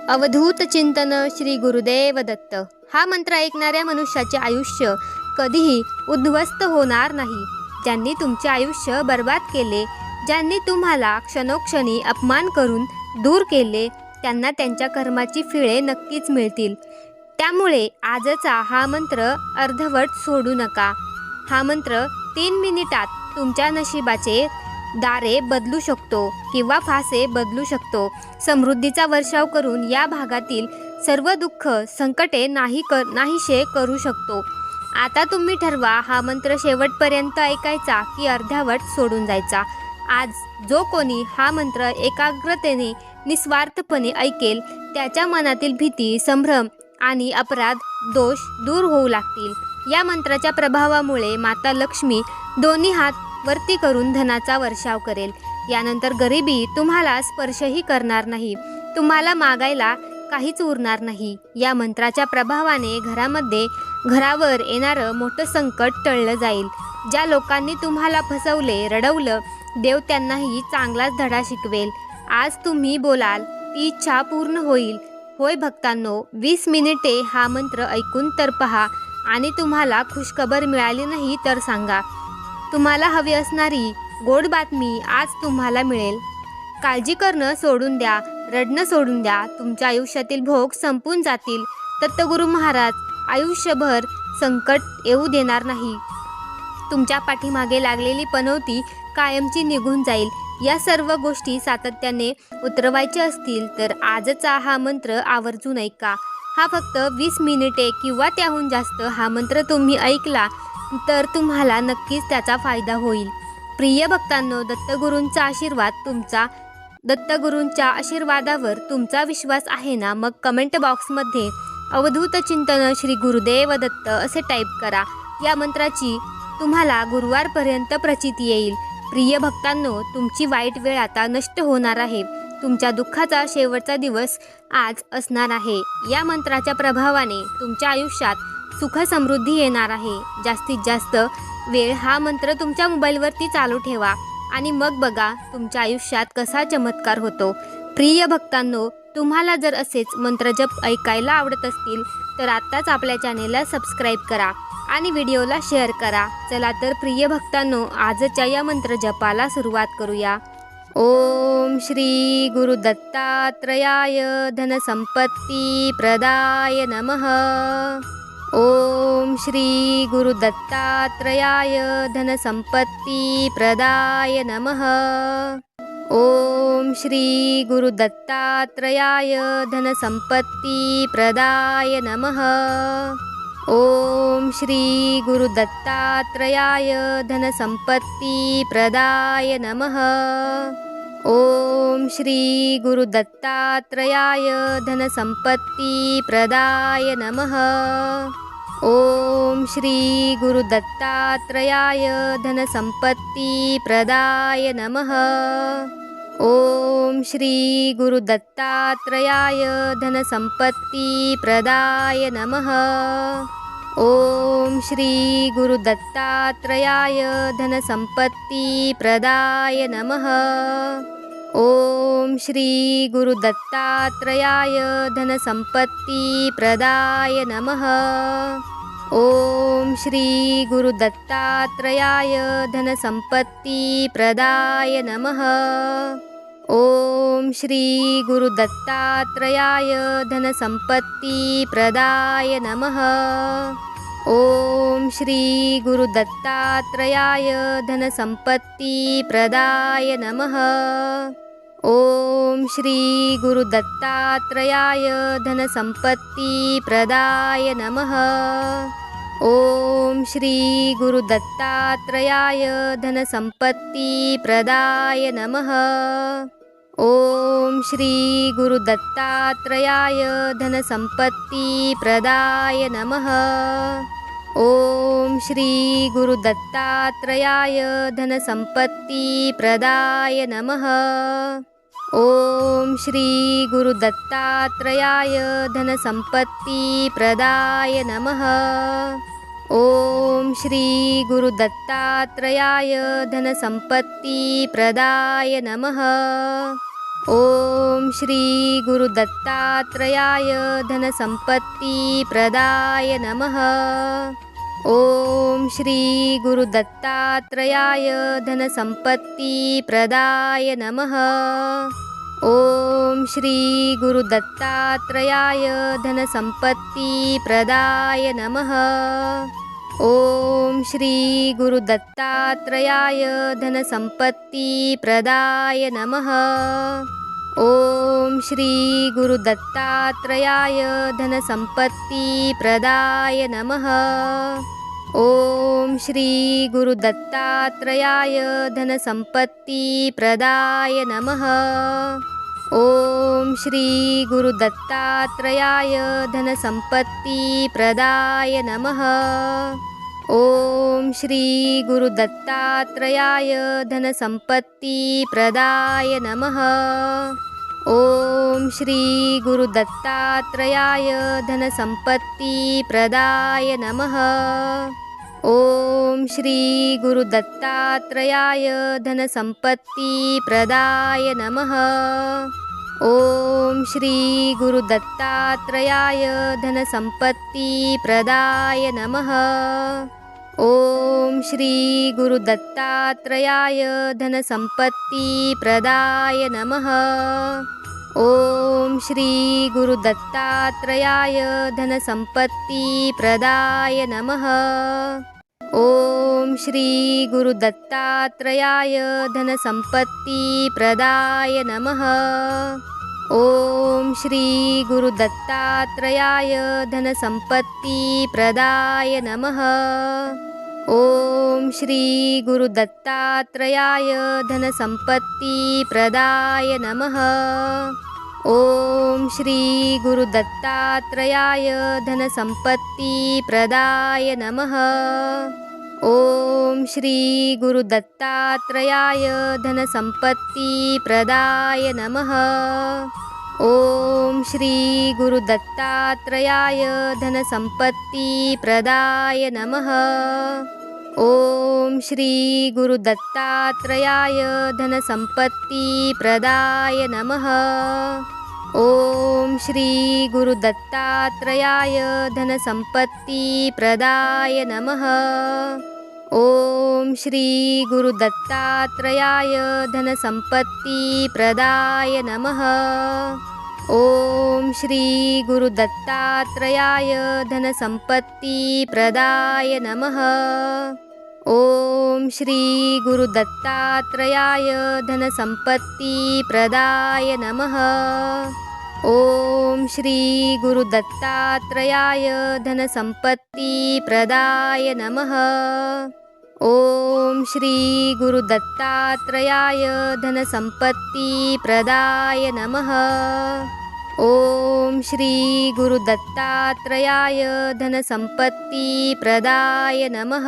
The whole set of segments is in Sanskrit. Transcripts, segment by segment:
अवधूत चिंतन श्री गुरुदेव दत्त। हा मंत्र ऐकणाऱ्या मनुष्याचे आयुष्य कधीही उद्ध्वस्त होणार नाही। ज्यांनी तुमचे आयुष्य बर्बाद केले, ज्यांनी तुम्हाला क्षणोक्षणी अपमान करून दूर केले, त्यांना त्यांच्या कर्माची फिळे नक्कीच मिळतील। त्यामुळे आजचा हा मंत्र अर्धवट सोडू नका। हा मंत्र 3 मिनिटात तुमच्या नशिबाचे दारे बदलू शकतो किंवा फासे बदलू शकतो। समृद्धीचा वर्षाव करून या भागातील सर्व दुःख संकटे नाहीसे करू शकतो। आता तुम्ही ठरवा, हा मंत्र शेवटपर्यंत ऐकायचा की अर्ध्यावट सोडून जायचा। आज जो कोणी हा मंत्र एकाग्रतेने निस्वार्थपणे ऐकेल, त्याच्या मनातील भीती, संभ्रम आणि अपराध दोष दूर होऊ लागतील। या मंत्राच्या प्रभावामुळे माता लक्ष्मी दोन्ही हात वरती करून धनाचा वर्षाव करेल। यानंतर गरिबी तुम्हाला स्पर्शही करणार नाही, तुम्हाला मागायला काहीच उरणार नाही। या मंत्राच्या प्रभावाने घरावर येणारं मोठं संकट टळलं जाईल। ज्या लोकांनी तुम्हाला फसवले, रडवलं, देव त्यांनाही चांगलाच धडा शिकवेल। आज तुम्ही बोलाल ती इच्छा पूर्ण होईल। होय भक्तांनो, 20 मिनिटे हा मंत्र ऐकून तर पहा आणि तुम्हाला खुशखबर मिळाली नाही तर सांगा। तुम्हाला हवी असणारी गोड बातमी आज तुम्हाला मिळेल। काळजी करणं सोडून द्या, रडणं सोडून द्या, तुमच्या आयुष्यातील भोग संपून जातील। दत्तगुरू महाराज आयुष्यभर संकट येऊ देणार नाही। तुमच्या पाठीमागे लागलेली पनौती कायमची निघून जाईल। या सर्व गोष्टी सातत्याने उतरवायच्या असतील तर आजचा हा मंत्र आवर्जून ऐका। हा फक्त 20 मिनिटे किंवा त्याहून जास्त हा मंत्र तुम्ही ऐकला तर तुम्हाला नक्कीच त्याचा फायदा होईल। प्रिय भक्तांनो, दत्तगुरूंच्या आशीर्वादावर तुमचा विश्वास आहे ना? मग कमेंट बॉक्समध्ये अवधूत चिंतन श्री गुरुदेव दत्त असे टाईप करा। या मंत्राची तुम्हाला गुरुवारपर्यंत प्रचिती येईल। प्रिय भक्तांनो, तुमची वाईट वेळ आता नष्ट होणार आहे। तुमच्या दुःखाचा शेवटचा दिवस आज असणार आहे। या मंत्राच्या प्रभावाने तुमच्या आयुष्यात सुख समृद्धी येणार आहे। जास्तीत जास्त वेळ हा मंत्र तुमच्या मोबाईलवरती चालू ठेवा आणि मग बघा तुमच्या आयुष्यात कसा चमत्कार होतो। प्रिय भक्तांनो, तुम्हाला जर असेच मंत्रजप ऐकायला आवडत असतील तर आत्ताच आपल्या चॅनेलला सबस्क्राईब करा आणि व्हिडिओला शेअर करा। चला तर प्रिय भक्तांनो, आजच्या या मंत्रजपाला सुरुवात करूया। ओम श्री गुरु दत्तात्रयाय धनसंपत्ती प्रदाय नमः। ओम श्री गुरु दत्तात्रयाय धनसंपत्ती प्रदाय नमः। ओम श्री गुरु दत्तात्रयाय धनसंपत्ती प्रदाय नमः। ओम श्री गुरु दत्तात्रयाय धनसंपत्ती प्रदाय नमः। ओम श्री गुरु दत्तात्रयाय धनसंपत्ती प्रदाय नमः। ओम श्री गुरु दत्तात्रयाय धनसंपत्ती प्रदाय नमः। ओम श्री गुरु दत्तात्रयाय धनसंपत्ती प्रदाय नमः। ओम श्री गुरु दत्तात्रयाय धनसंपत्ती प्रदाय नमः। ओम श्री गुरु दत्तात्रयाय धनसंपत्ती प्रदाय नमः। ओम श्री गुरु दत्तात्रयाय धनसंपत्ती प्रदाय नमः। ओम श्री गुरु दत्तात्रयाय धनसंपत्ती प्रदाय नमः। ओम श्री गुरु दत्तात्रयाय धनसंपत्ती प्रदाय नमः। ओम श्री गुरु दत्तात्रयाय धनसंपत्ती प्रदाय नमः। ओम श्री गुरु दत्तात्रयाय धनसंपत्ती प्रदाय नमः। ओम श्री गुरु दत्तात्रयाय धनसंपत्ती प्रदाय नमः। ओम श्री गुरु दत्तात्रयाय धनसंपत्ती प्रदाय नमः। ओम श्री गुरु दत्तात्रयाय धनसंपत्ती प्रदाय नमः। ओम श्री गुरु दत्तात्रयाय धनसंपत्ती प्रदाय नमः। ओम श्री गुरुदत्तात्रयाय धनसंपत्तिप्रदाय नमः। ओम श्री गुरुदत्तात्रयाय धनसंपत्तिप्रदाय नमः। ओम श्री गुरुदत्तात्रयाय धनसंपत्तिप्रदाय नमः। ओम श्री गुरुदत्तात्रयाय धनसंपत्तिप्रदाय नमः। ओम श्री गुरुदत्तात्रयाय धनसंपत्तिप्रदाय नमः। ओम श्री गुरुदत्तात्रयाय धनसंपत्तिप्रदाय नमः। ओम श्री गुरुदत्तात्रयाय धनसंपत्तिप्रदाय नमः। ओम श्री गुरुदत्तात्रयाय धनसंपत्तिप्रदाय नमः। ओम श्री गुरुदत्तात्रयाय धनसंपत्तिप्रदाय नमः। ओम श्री गुरुदत्तात्रयाय धनसंपत्तिप्रदाय नमः। ओम श्री गुरुदत्तात्रयाय धनसंपत्तिप्रदाय नमः। ओम श्री गुरुदत्तात्रयाय धनसंपत्तिप्रदाय नमः। ओम श्री गुरुदत्तात्रयाय धनसंपत्तिप्रदाय नमः। ओम श्री गुरुदत्तात्रयाय धनसंपत्तिप्रदाय नमः। ओम श्री गुरुदत्तात्रयाय धनसंपत्तिप्रदाय नमः। ओम श्री गुरुदत्तात्रयाय धनसंपत्तिप्रदाय नमः। ओम श्री गुरुदत्तात्रयाय धनसंपत्तिप्रदाय नमः। ओम श्री गुरुदत्तात्रयाय धनसंपत्तिप्रदाय नमः। ओम श्री गुरुदत्तात्रयाय धनसंपत्तिप्रदाय नमः। ओम श्री गुरुदत्तात्रयाय धनसंपत्तिप्रदाय नमः। ओम श्री गुरुदत्तात्रयाय धनसंपत्तिप्रदाय नमः। ओम श्री गुरुदत्तात्रयाय धनसंपत्तिप्रदाय नमः। ओम श्री गुरुदत्तात्रयाय धनसंपत्तिप्रदाय नमः। ओम श्री गुरुदत्तात्रयाय धनसंपत्तिप्रदाय नमः। ओम श्री गुरुदत्तात्रयाय धनसंपत्तिप्रदाय नमः। ओम श्री गुरुदत्तात्रयाय धनसंपत्तिप्रदाय नमः। ओम श्री गुरुदत्तात्रयाय धनसंपत्तिप्रदाय नमः।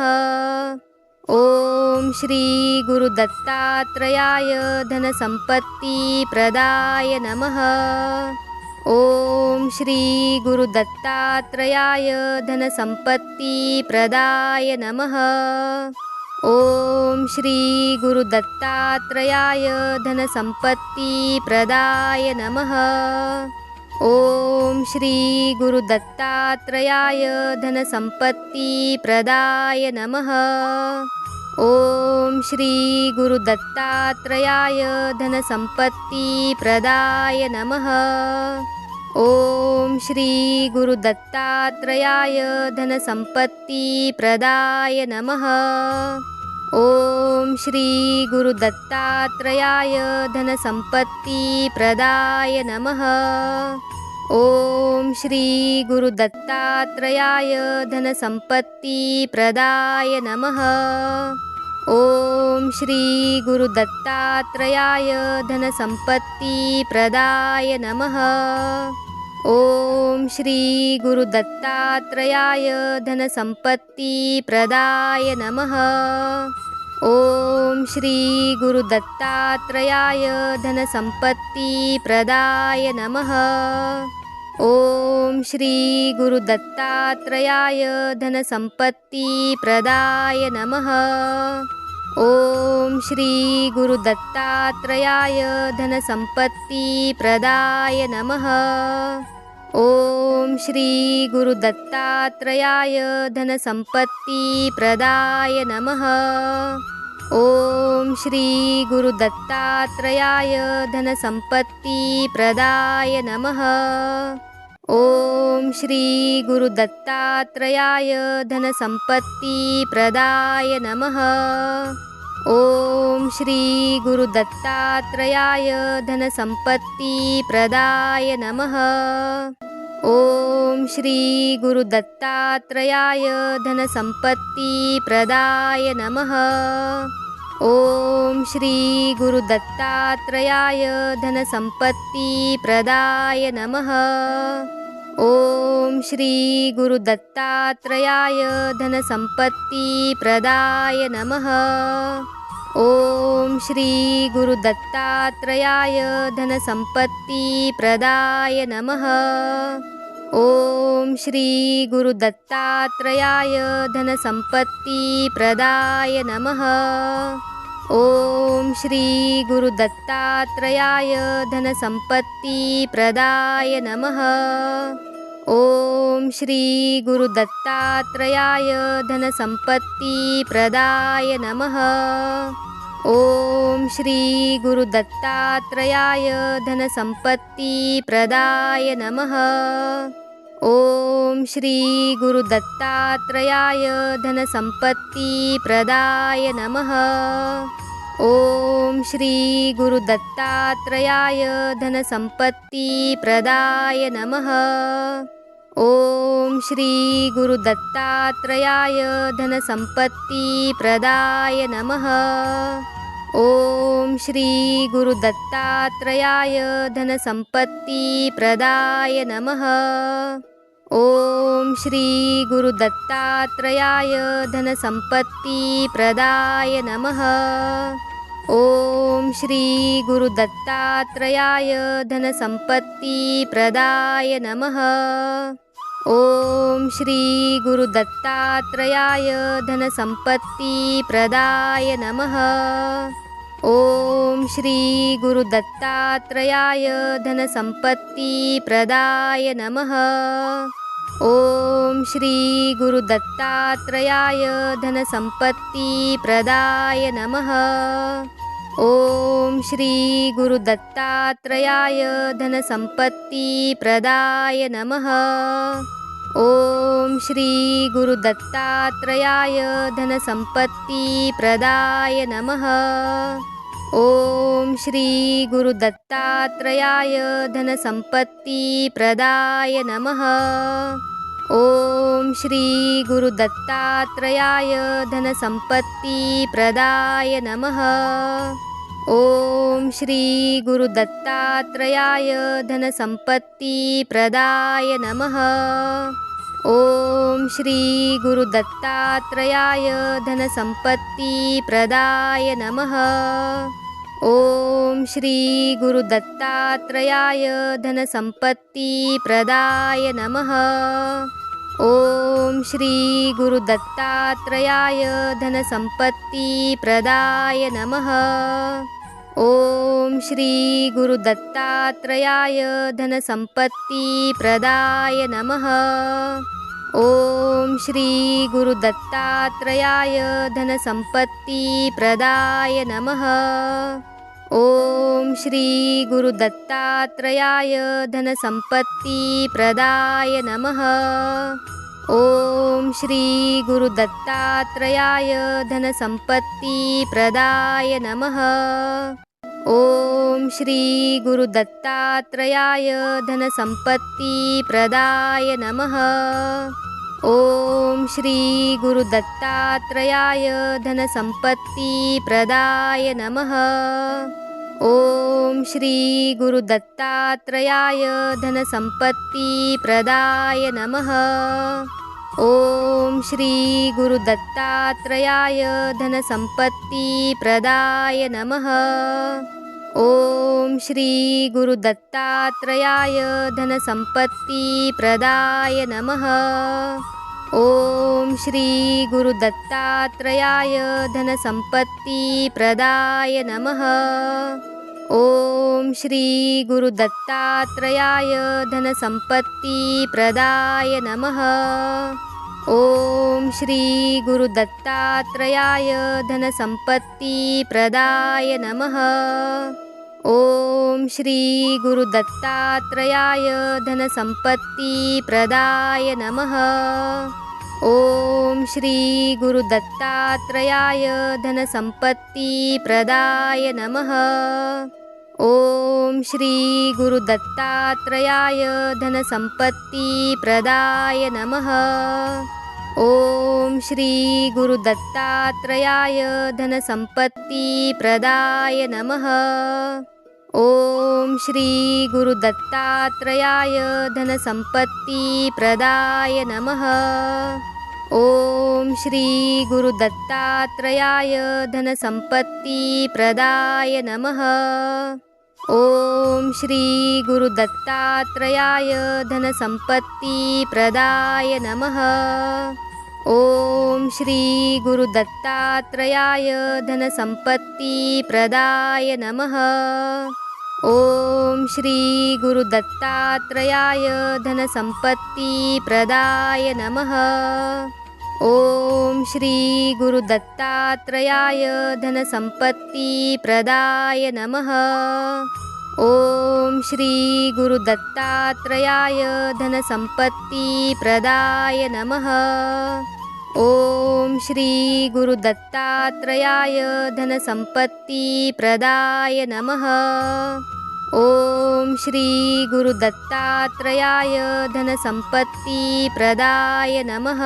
ओम श्री गुरुदत्तात्रयाय धनसंपत्तिप्रदाय नमः। ओम श्री गुरुदत्तात्रयाय धनसंपत्तिप्रदाय नमः। ओम श्री गुरुदत्तात्रयाय धनसंपत्तिप्रदाय नमः। ओम श्री गुरुदत्तात्रयाय धनसंपत्तिप्रदाय नमः। ओम श्री गुरुदत्तात्रयाय धनसंपत्तिप्रदाय नमः। ओम श्री गुरुदत्तात्रयाय धनसंपत्तिप्रदाय नमः। ओम श्री गुरुदत्तात्रयाय धनसंपत्तिप्रदाय नमः। ओम श्री गुरुदत्तात्रयाय धनसंपत्तिप्रदाय नमः। ओम श्री गुरुदत्तात्रयाय धनसंपत्तिप्रदाय नमः। ओम श्री गुरुदत्तात्रयाय धनसंपत्तिप्रदाय नमः। ओम श्री गुरुदत्तात्रयाय धनसंपत्तिप्रदाय नमः। ओम श्री गुरुदत्तात्रयाय धनसंपत्तिप्रदाय नमः। ओम श्री गुरु दत्तात्रेयाय धनसंपत्तिप्रदाय नमः। ओम श्री गुरु दत्तात्रेयाय धनसंपत्तिप्रदाय नमः। ओम श्री गुरु दत्तात्रेयाय धनसंपत्तिप्रदाय नमः। ओम श्री गुरु दत्तात्रेयाय धनसंपत्तिप्रदाय नमः। ओम श्री गुरु दत्तात्रेयाय धनसंपत्तिप्रदाय नमः। ओम श्री गुरु दत्तात्रेयाय धनसंपत्तिप्रदाय नमः। ओम श्री गुरु दत्तात्रेयाय धनसंपत्तिप्रदाय नमः। ओम श्री गुरु दत्तात्रेयाय धनसंपत्तिप्रदाय नमः। ओम श्री गुरु दत्तात्रेयाय धनसंपत्तिप्रदाय नमः। ओम श्री गुरु दत्तात्रेयाय धनसंपत्तिप्रदाय नमः। ओम श्री गुरु दत्तात्रेयाय धनसंपत्तिप्रदाय नमः। ओम श्री गुरु दत्तात्रेयाय धनसंपत्तिप्रदाय नमः। ओम श्री गुरु दत्तात्रेयाय धनसंपत्तिप्रदाय नमः। ओम श्री गुरु दत्तात्रेयाय धनसंपत्तिप्रदाय नमः। ओम श्री गुरु दत्तात्रेयाय धनसंपत्तिप्रदाय नमः। ओम श्री गुरु दत्तात्रेयाय धनसंपत्तिप्रदाय नमः। ओम श्री गुरु दत्तात्रेयाय धनसंपत्तिप्रदाय नमः। ओम श्री गुरु दत्तात्रेयाय धनसंपत्तिप्रदाय नमः। ओम श्री गुरु दत्तात्रेयाय धनसंपत्तिप्रदाय नमः। ओम श्री गुरु दत्तात्रेयाय धनसंपत्तिप्रदाय नमः। ओम श्री गुरु दत्तात्रेयाय धनसंपत्तिप्रदाय नमः। ओम श्री गुरु दत्तात्रेयाय धनसंपत्तिप्रदाय नमः। ओम श्री गुरु दत्तात्रेयाय धनसंपत्तिप्रदाय नमः। ओम श्री गुरु दत्तात्रेयाय धनसंपत्तिप्रदाय नमः। ओम श्री गुरु दत्तात्रेयाय धनसंपत्तिप्रदाय नमः। ओम श्री गुरु दत्तात्रेयाय धनसंपत्तिप्रदाय नमः। ओम श्री गुरु दत्तात्रेयाय धनसंपत्तिप्रदाय नमः। ओम श्री गुरु दत्तात्रेयाय धनसंपत्तिप्रदाय नमः। ओम श्री गुरु दत्तात्रेयाय धनसंपत्तिप्रदाय नमः। ओम श्री गुरु दत्तात्रेयाय धनसंपत्तिप्रदाय नमः। ओम श्री गुरु दत्तात्रेयाय धनसंपत्तिप्रदाय नमः। ओम श्री गुरु दत्तात्रेयाय धनसंपत्तिप्रदाय नमः। ओम श्री गुरु दत्तात्रेयाय धनसंपत्तिप्रदाय नमः। ओम श्री गुरु दत्तात्रेयाय धनसंपत्तिप्रदाय नमः। ओम श्री गुरु दत्तात्रेयाय धनसंपत्तिप्रदाय नमः। ओम श्री गुरु दत्तात्रेयाय धनसंपत्तिप्रदाय नमः। ओम श्री गुरु दत्तात्रेयाय धनसंपत्तिप्रदाय नमः। ओम श्री गुरु दत्तात्रेयाय धनसंपत्तिप्रदाय नमः। ओम श्री गुरु दत्तात्रेयाय धनसंपत्तिप्रदाय नमः। ओम श्री गुरुदत्तात्रयाय धनसंपत्तिप्रदाय नमः। ओम श्री गुरुदत्तात्रयाय धनसंपत्तिप्रदाय नमः। ओम श्री गुरुदत्तात्रयाय धनसंपत्तिप्रदाय नमः। ओम श्री गुरुदत्तात्रयाय धनसंपत्तिप्रदाय नमः। ओम श्री गुरुदत्तात्रयाय धनसंपत्तिप्रदाय नमः। ओम श्री गुरुदत्तात्रयाय धनसंपत्तिप्रदाय नमः। ओम श्री गुरुदत्तात्रयाय धनसंपत्तिप्रदाय नमः। ओम श्री गुरुदत्तात्रयाय धनसंपत्तिप्रदाय नमः। ओम श्री गुरुदत्तात्रयाय धनसंपत्तिप्रदाय नमः। ओम श्री गुरुदत्तात्रयाय धनसंपत्तिप्रदाय नमः। ओम श्री गुरुदत्तात्रयाय धनसंपत्तिप्रदाय नमः। ओम श्री गुरुदत्तात्रयाय धनसंपत्तिप्रदाय नमः। ओम श्री गुरुदत्तात्रयाय धनसंपत्तिप्रदाय नमः। ओम श्री गुरुदत्तात्रयाय धनसंपत्तिप्रदाय नमः। ओम श्री गुरुदत्तात्रयाय धनसंपत्तिप्रदाय नमः। ओम श्री गुरुदत्तात्रयाय धनसंपत्तिप्रदाय नमः।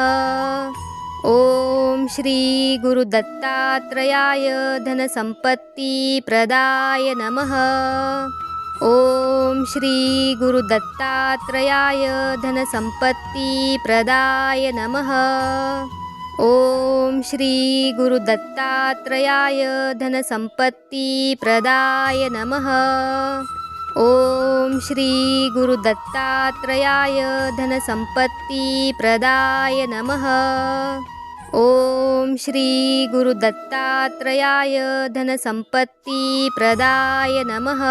ओम श्री गुरुदत्तात्रयाय धनसंपत्तिप्रदाय नमः। ओम श्री गुरुदत्तात्रयाय धनसंपत्तिप्रदाय नमः। ओम श्री गुरुदत्तात्रयाय धनसंपत्तिप्रदाय नमः। ओम श्री गुरुदत्तात्रयाय धनसंपत्तिप्रदाय नमः। ओम श्री गुरुदत्तात्रयाय धनसंपत्तिप्रदाय नमः।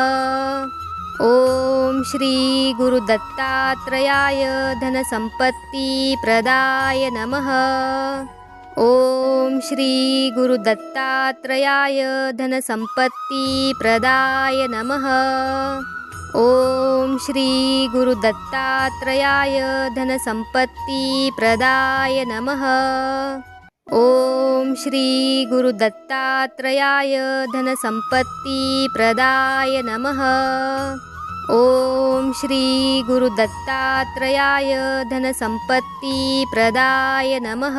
ओम श्री गुरुदत्तात्रयाय धनसंपत्तिप्रदाय नमः। ओम श्री गुरुदत्तात्रयाय धनसंपत्तिप्रदाय नमः। ओम श्री गुरुदत्तात्रयाय धनसंपत्तिप्रदाय नमः। ओम श्री गुरुदत्तात्रयाय धनसंपत्तिप्रदाय नमः। ओम श्री गुरुदत्तात्रयाय धनसंपत्तिप्रदाय नमः।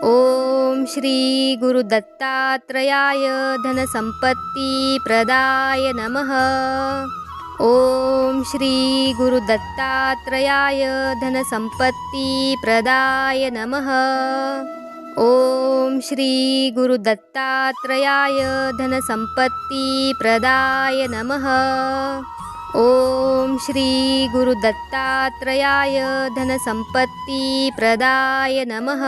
ओम श्री गुरुदत्तात्रयाय धनसंपत्तिप्रदाय नमः। ओम श्री गुरुदत्तात्रयाय धनसंपत्तिप्रदाय नमः। ओम श्री गुरुदत्तात्रयाय धनसंपत्तिप्रदाय नमः। ओम श्री गुरुदत्तात्रयाय धनसंपत्तिप्रदाय नमः।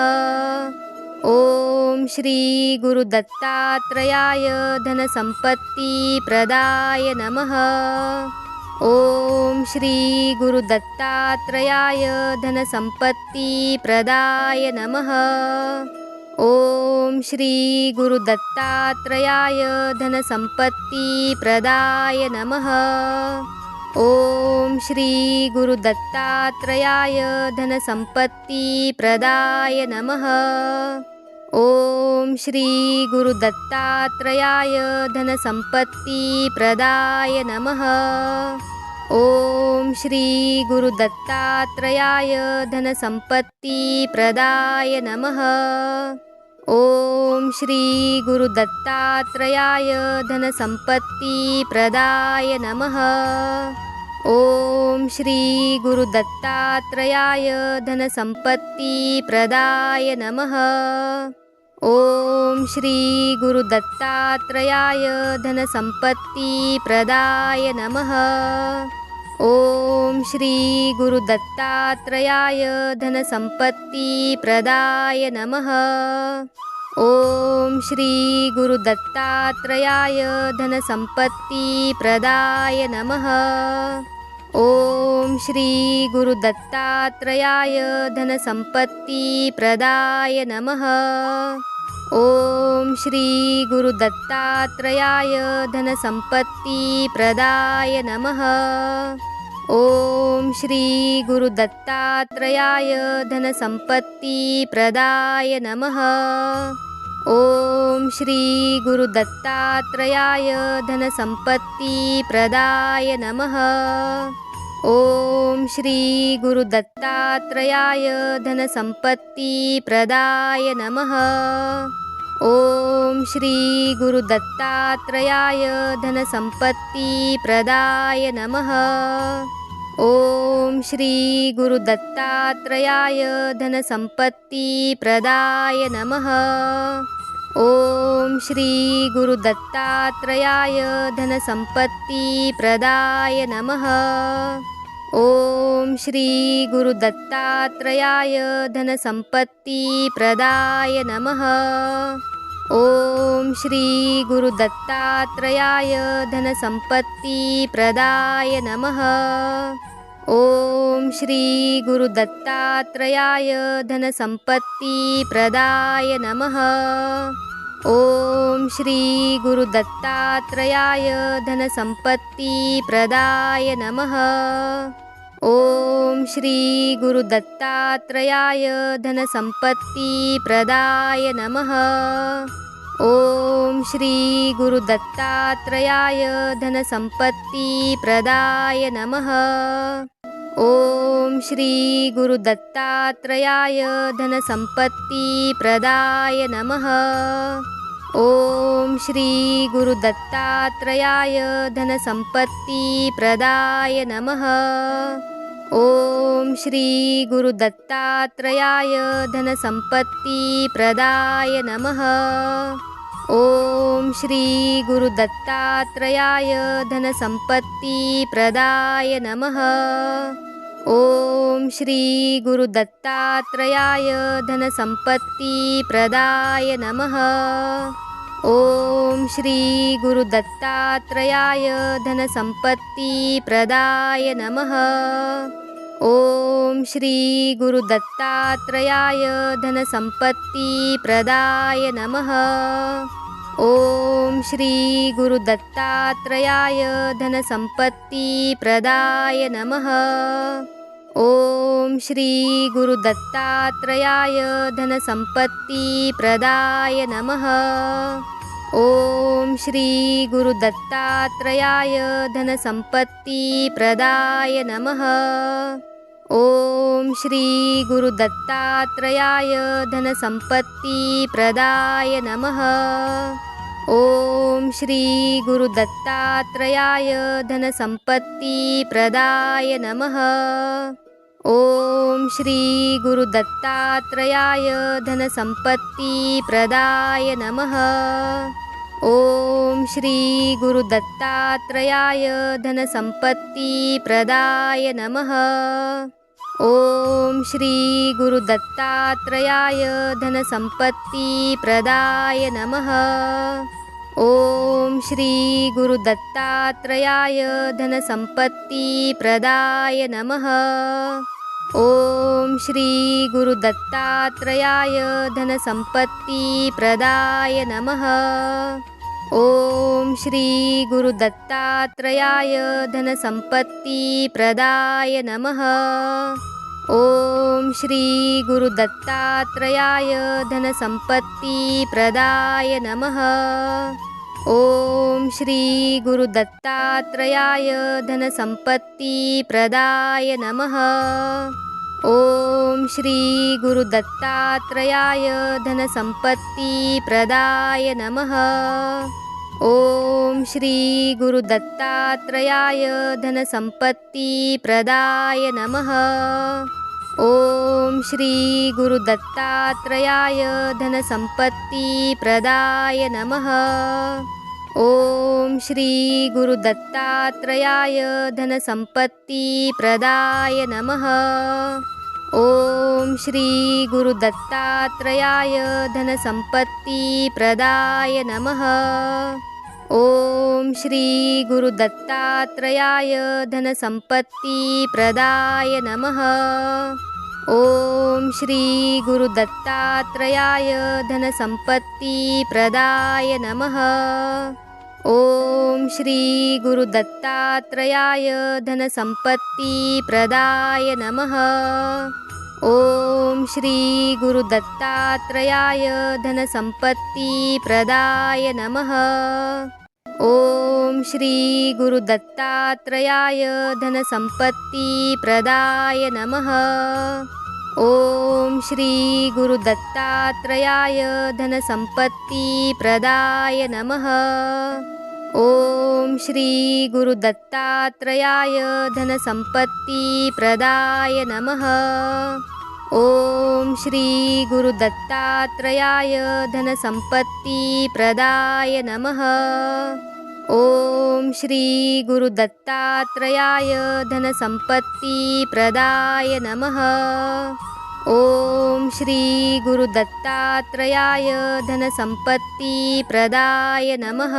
ओम श्री गुरुदत्तात्रयाय धनसंपत्तिप्रदाय नमः। ओम श्री गुरुदत्तात्रयाय धनसंपत्तिप्रदाय नमः। ओम श्री गुरुदत्तात्रयाय धनसंपत्तिप्रदाय नमः। ओम श्री गुरुदत्तात्रयाय धनसंपत्तिप्रदाय नमः। ओम श्री गुरुदत्तात्रयाय धनसंपत्तिप्रदाय नमः। ओम श्री गुरुदत्तात्रयाय धनसंपत्तिप्रदाय नमः। ओम श्री गुरुदत्तात्रयाय धनसंपत्तिप्रदाय नमः। ओम श्री गुरुदत्तात्रयाय धनसंपत्तिप्रदाय नमः। ओम श्री गुरुदत्तात्रयाय धनसंपत्तिप्रदाय नमः। ओम श्री गुरुदत्तात्रयाय धनसंपत्तिप्रदाय नमः। ओम श्री गुरुदत्तात्रयाय धनसंपत्तिप्रदाय नमः। ओम श्री गुरुदत्तात्रयाय धनसंपत्तिप्रदाय नमः। ओम श्री गुरुदत्तात्रयाय धनसंपत्तिप्रदाय नमः। ओम श्री गुरुदत्तात्रयाय धनसंपत्तिप्रदाय नमः। ओम श्री गुरुदत्तात्रयाय धनसंपत्तिप्रदाय नमः। ओम श्री गुरुदत्तात्रयाय धनसंपत्तिप्रदाय नमः। ओम श्री गुरुदत्तात्रयाय धनसंपत्तिप्रदाय नमः। ओम श्री गुरुदत्तात्रयाय धनसंपत्तिप्रदाय नमः। ओम श्री गुरुदत्तात्रयाय धनसंपत्तिप्रदाय नमः। ओम श्री गुरुदत्तात्रयाय धनसंपत्तिप्रदाय नमः। ओम श्री गुरुदत्तात्रयाय धनसंपत्तिप्रदाय नमः। ओम श्री गुरुदत्तात्रयाय धनसंपत्तिप्रदाय नमः। ओम श्री गुरुदत्तात्रयाय धनसंपत्तिप्रदाय नमः। ओम श्री गुरुदत्तात्रयाय धनसंपत्तिप्रदाय नमः। ओम श्री गुरुदत्तात्रयाय धनसंपत्तिप्रदाय नमः। ओम श्री गुरुदत्तात्रयाय धनसंपत्तिप्रदाय नमः। ओम श्री गुरुदत्तात्रयाय धनसंपत्तिप्रदाय नमः। ओम श्री गुरुदत्तात्रयाय धनसंपत्तिप्रदाय नमः। ओम श्री गुरुदत्तात्रयाय धनसंपत्तिप्रदाय नमः। ओम श्री गुरुदत्तात्रयाय धनसंपत्तिप्रदाय नमः। ओम श्री गुरुदत्तात्रयाय धनसंपत्तिप्रदाय नमः। ओम श्री गुरुदत्तात्रयाय धनसंपत्तिप्रदाय नमः। ओम श्री गुरुदत्तात्रयाय धनसंपत्तिप्रदाय नमः। ओम श्री गुरुदत्तात्रयाय धनसंपत्तिप्रदाय नमः। ओम श्री गुरुदत्तात्रयाय धनसंपत्तिप्रदाय नमः। ओम श्री गुरुदत्तात्रयाय धनसंपत्तिप्रदाय नमः। ओम श्री गुरुदत्तात्रयाय धनसंपत्तिप्रदाय नमः। ओम श्री गुरुदत्तात्रयाय धनसंपत्तिप्रदाय नमः। ओम श्री गुरुदत्तात्रयाय धनसंपत्तिप्रदाय नमः। ओम श्री गुरुदत्तात्रयाय धनसंपत्तिप्रदाय नमः। ओम श्री गुरुदत्तात्रयाय धनसंपत्तिप्रदाय नमः। ओम श्री गुरुदत्तात्रयाय धनसंपत्तिप्रदाय नमः। ओम श्री गुरुदत्तात्रयाय धनसंपत्तिप्रदाय नमः। ओम श्री गुरुदत्तात्रयाय धनसंपत्तिप्रदाय नमः। ओम श्री गुरुदत्तात्रयाय धनसंपत्तिप्रदाय नमः। ओम श्री गुरुदत्तात्रयाय धनसंपत्तिप्रदाय नमः। ओम श्री गुरुदत्तात्रयाय धनसंपत्तिप्रदाय नमः। ओम श्री गुरुदत्तात्रयाय धनसंपत्तिप्रदाय नमः। ओम श्री गुरु दत्तात्रेयाय धनसंपत्ति प्रदाय नमः। ओम श्री गुरु दत्तात्रेयाय धनसंपत्ति प्रदाय नमः। ओम श्री गुरु दत्तात्रेयाय धनसंपत्ति प्रदाय नमः। ओम श्री गुरु दत्तात्रेयाय धनसंपत्ति प्रदाय नमः। ओम श्री गुरु दत्तात्रेयाय धनसंपत्ति प्रदाय नमः। ओम श्री गुरु दत्तात्रेयाय धनसंपत्ति प्रदाय नमः। ओम श्री गुरु दत्तात्रेयाय धनसंपत्ति प्रदाय नमः। ओम श्री गुरु दत्तात्रेयाय धनसंपत्ति प्रदाय नमः। ओम श्री गुरु दत्तात्रेयाय धनसंपत्ति प्रदाय नमः। ओम श्री गुरु दत्तात्रेयाय धनसंपत्ति प्रदाय नमः। ओम श्री गुरु दत्तात्रेयाय धनसंपत्ति प्रदाय नमः। ओम श्री गुरु दत्तात्रेयाय धनसंपत्ति प्रदाय नमः।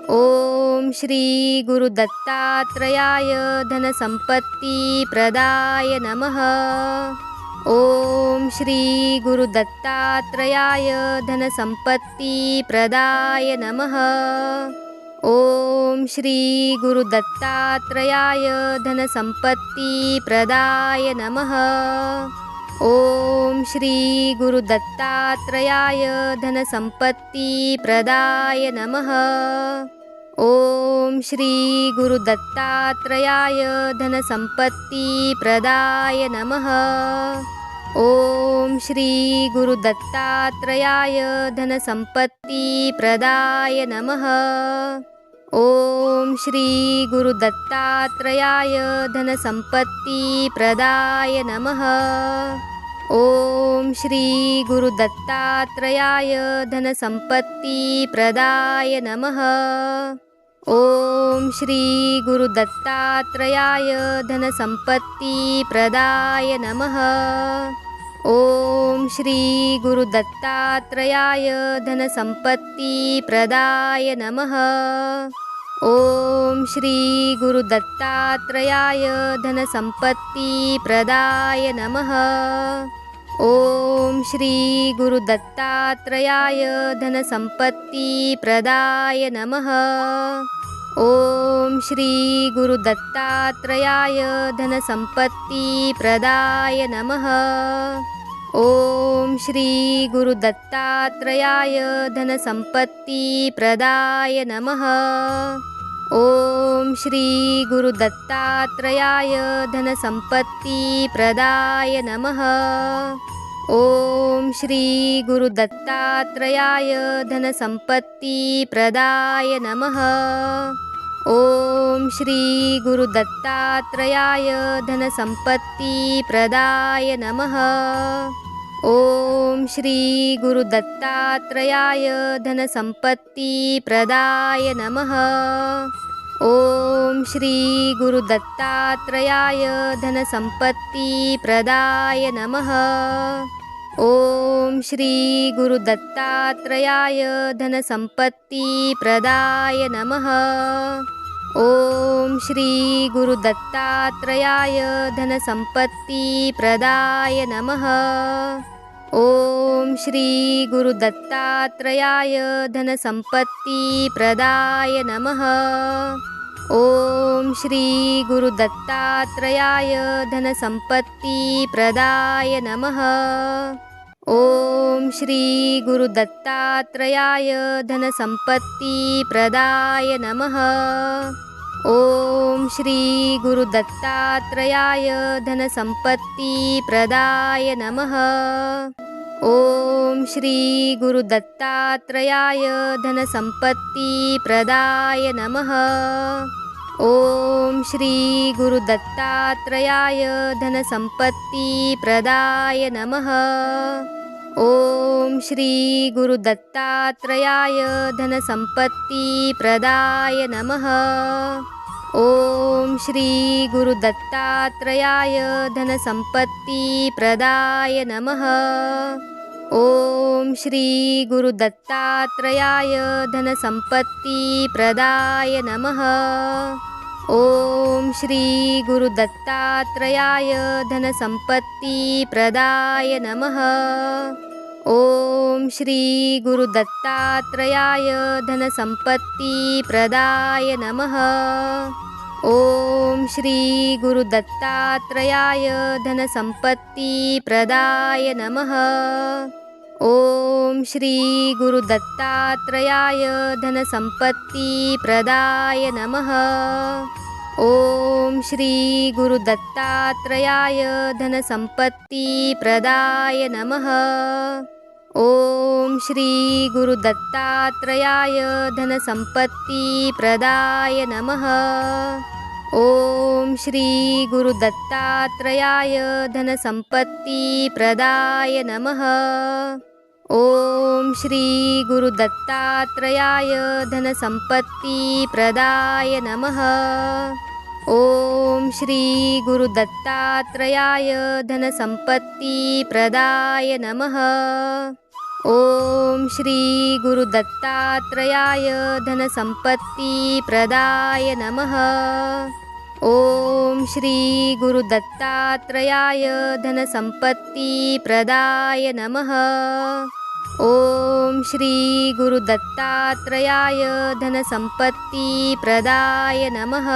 ओम श्री गुरु दत्तात्रेयाय धनसंपत्ति प्रदाय नमः। ओम श्री गुरु दत्तात्रेयाय धनसंपत्ति प्रदाय नमः। ओम श्री गुरु दत्तात्रेयाय धनसंपत्ति प्रदाय नमः। ओम श्री गुरु दत्तात्रेयाय धनसंपत्ति प्रदाय नमः। ओम श्री गुरु दत्तात्रेयाय धनसंपत्ति प्रदाय नमः। ओम श्री गुरु दत्तात्रेयाय धनसंपत्ति प्रदाय नमः। ओम श्री गुरु दत्तात्रेयाय धनसंपत्ति प्रदाय नमः। ओम श्री गुरु दत्तात्रेयाय धनसंपत्ति प्रदाय नमः। ओम श्री गुरु दत्तात्रेयाय धनसंपत्ति प्रदाय नमः। ओम श्री गुरु दत्तात्रेयाय धनसंपत्ति प्रदाय नमः। ओम श्री गुरु दत्तात्रेयाय धनसंपत्ति प्रदाय नमः। ओम श्री गुरु दत्तात्रेयाय धनसंपत्ति प्रदाय नमः। ओम श्री गुरु दत्तात्रेयाय धनसंपत्ति प्रदाय नमः। ओम श्री गुरु दत्तात्रेयाय धनसंपत्ति प्रदाय नमः। ओम श्री गुरु दत्तात्रेयाय धनसंपत्ति प्रदाय नमः। ओम श्री गुरु दत्तात्रेयाय धनसंपत्ति प्रदाय नमः। ओम श्री गुरु दत्तात्रेयाय धनसंपत्ति प्रदाय नमः। ओम श्री गुरु दत्तात्रेयाय धनसंपत्ति प्रदाय नमः। ओम श्री गुरु दत्तात्रेयाय धनसंपत्ति प्रदाय नमः। ओम श्री गुरु दत्तात्रेयाय धनसंपत्ति प्रदाय नमः। ओम श्री गुरु दत्तात्रेयाय धनसंपत्ति प्रदाय नमः। ओम श्री गुरु दत्तात्रेयाय धनसंपत्ति प्रदाय नमः। ओम श्री गुरु दत्तात्रेयाय धनसंपत्ति प्रदाय नमः। ओम श्री गुरु दत्तात्रेयाय धनसंपत्ति प्रदाय नमः। ओम श्री गुरु दत्तात्रेयाय धनसंपत्ति प्रदाय नमः। ओम श्री गुरु दत्तात्रेयाय धनसंपत्ति प्रदाय नमः। ओम श्री गुरु दत्तात्रेयाय धनसंपत्ति प्रदाय नमः। ओम श्री गुरु दत्तात्रेयाय धनसंपत्तिप्रदाय नमः। ओम श्री गुरु दत्तात्रेयाय धनसंपत्तिप्रदाय नमः। ओम श्री गुरु दत्तात्रेयाय धनसंपत्तिप्रदाय नमः। ओम श्री गुरु दत्तात्रेयाय धनसंपत्तिप्रदाय नमः। ओम श्री गुरु दत्तात्रेयाय धनसंपत्तिप्रदाय नमः। ओम श्री गुरु दत्तात्रेयाय धनसंपत्तिप्रदाय नमः। ओम श्री गुरु दत्तात्रेयाय धनसंपत्तिप्रदाय नमः। ओम श्री गुरु दत्तात्रेयाय धनसंपत्तिप्रदाय नमः। ओम श्री गुरु दत्तात्रेयाय धनसंपत्तिप्रदाय नमः। ओम श्री गुरु दत्तात्रेयाय धनसंपत्तिप्रदाय नमः। ओम श्री गुरु दत्तात्रेयाय धनसंपत्तिप्रदाय नमः। ओम श्री गुरु दत्तात्रेयाय धनसंपत्तिप्रदाय नमः। ओम श्री गुरु दत्तात्रेयाय धनसंपत्तिप्रदाय नमः। ओम श्री गुरु दत्तात्रेयाय धनसंपत्तिप्रदाय नमः। ओम श्री गुरु दत्तात्रेयाय धनसंपत्तिप्रदाय नमः।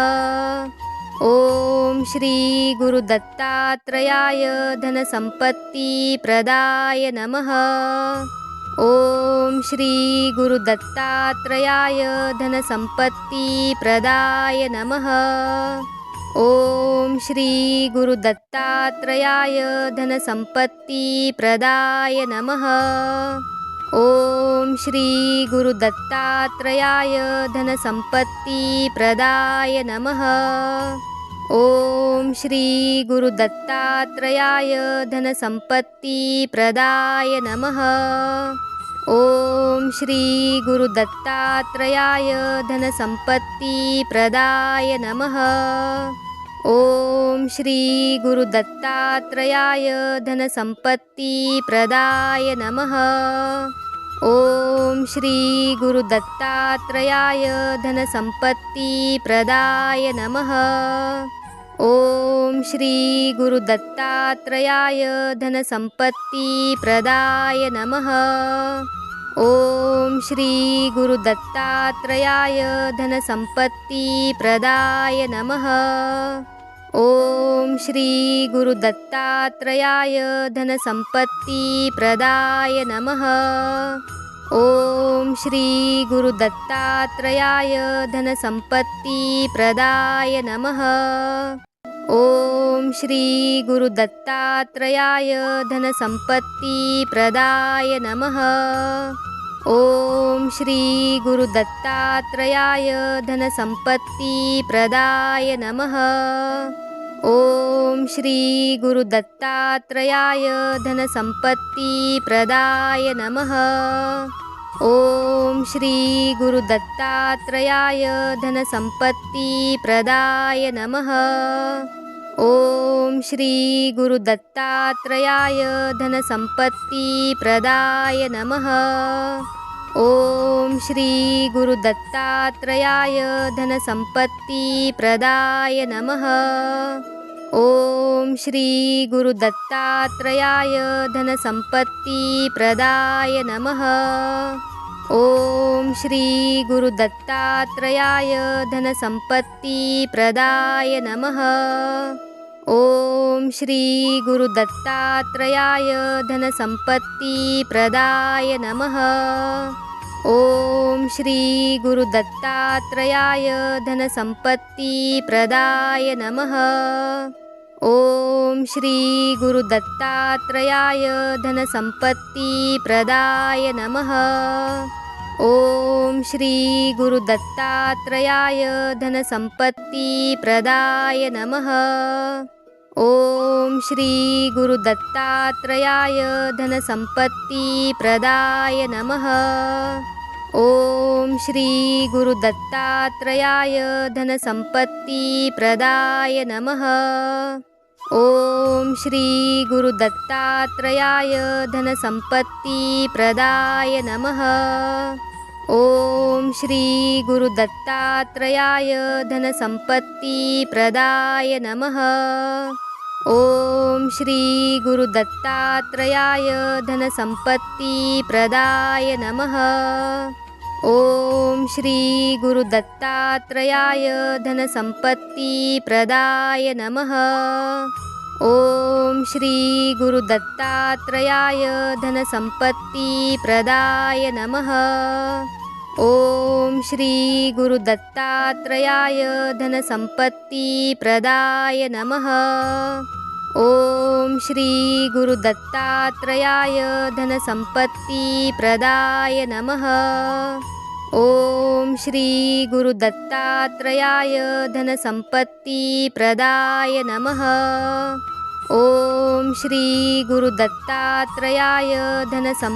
ओम श्री गुरु दत्तात्रेयाय धनसंपत्तिप्रदाय नमः। ओम श्री गुरु दत्तात्रेयाय धनसंपत्तिप्रदाय नमः। ओम श्री गुरु दत्तात्रेयाय धनसंपत्तिप्रदाय नमः। ओम श्री गुरु दत्तात्रेयाय धनसंपत्तिप्रदाय नमः। ओम श्री गुरु दत्तात्रेयाय धनसंपत्तिप्रदाय नमः। ओम श्री गुरु दत्तात्रेयाय धनसंपत्तिप्रदाय नमः। ओम श्री गुरु दत्तात्रेयाय धनसंपत्तिप्रदाय नमः। ओम श्री गुरु दत्तात्रेयाय धनसंपत्तिप्रदाय नमः। ओम श्री गुरु दत्तात्रेयाय धनसंपत्तिप्रदाय नमः। ओम श्री गुरु दत्तात्रेयाय धनसंपत्तिप्रदाय नमः। ओम श्री गुरु दत्तात्रेयाय धनसंपत्तिप्रदाय नमः। ओम श्री गुरु दत्तात्रेयाय धनसंपत्तिप्रदाय नमः। ओम श्री गुरु दत्तात्रेयाय धनसंपत्तिप्रदाय नमः। ओम श्री गुरु दत्तात्रेयाय धनसंपत्तिप्रदाय नमः। ओम श्री गुरु दत्तात्रेयाय धनसंपत्तिप्रदाय नमः। ओम श्री गुरु दत्तात्रेयाय धनसंपत्तिप्रदाय नमः। ओम श्री गुरु दत्तात्रेयाय धनसंपत्तिप्रदाय नमः। ओम श्री गुरु दत्तात्रेयाय धनसंपत्तिप्रदाय नमः। ओम श्री गुरु दत्तात्रेयाय धनसंपत्तिप्रदाय नमः। ओम श्री गुरु दत्तात्रेयाय धनसंपत्तिप्रदाय नमः। ओम श्री गुरु दत्तात्रेयाय धनसंपत्तिप्रदाय नमः। ओम श्री गुरु दत्तात्रेयाय धनसंपत्तिप्रदाय नमः। ओम श्री गुरु दत्तात्रेयाय धनसंपत्तिप्रदाय नमः। ओम श्री गुरु दत्तात्रेयाय धनसंपत्तिप्रदाय नमः। ओम श्री गुरुदत्तात्रयाय धनसम्पत्तिप्रदाय नमः। ओम श्री गुरुदत्तात्रयाय धनसम्पत्तिप्रदाय नमः। ओम श्री गुरुदत्तात्रयाय धनसम्पत्तिप्रदाय नमः। ओम श्री गुरुदत्तात्रयाय धनसम्पत्तिप्रदाय नमः। ओम श्री गुरुदत्तात्रयाय धनसम्पत्तिप्रदाय नमः। ओम श्री गुरुदत्तात्रयाय धनसम्पत्तिप्रदाय नमः। ओम श्री गुरुदत्तात्रयाय धनसम्पत्तिप्रदाय नमः। ओम श्री गुरुदत्तात्रयाय धनसम्पत्तिप्रदाय नमः। ओम श्री गुरुदत्तात्रयाय धनसम्पत्तिप्रदाय नमः। ओम श्री गुरुदत्तात्रयाय धनसम्पत्तिप्रदाय नमः। ओम श्री गुरुदत्तात्रयाय धनसम्पत्तिप्रदाय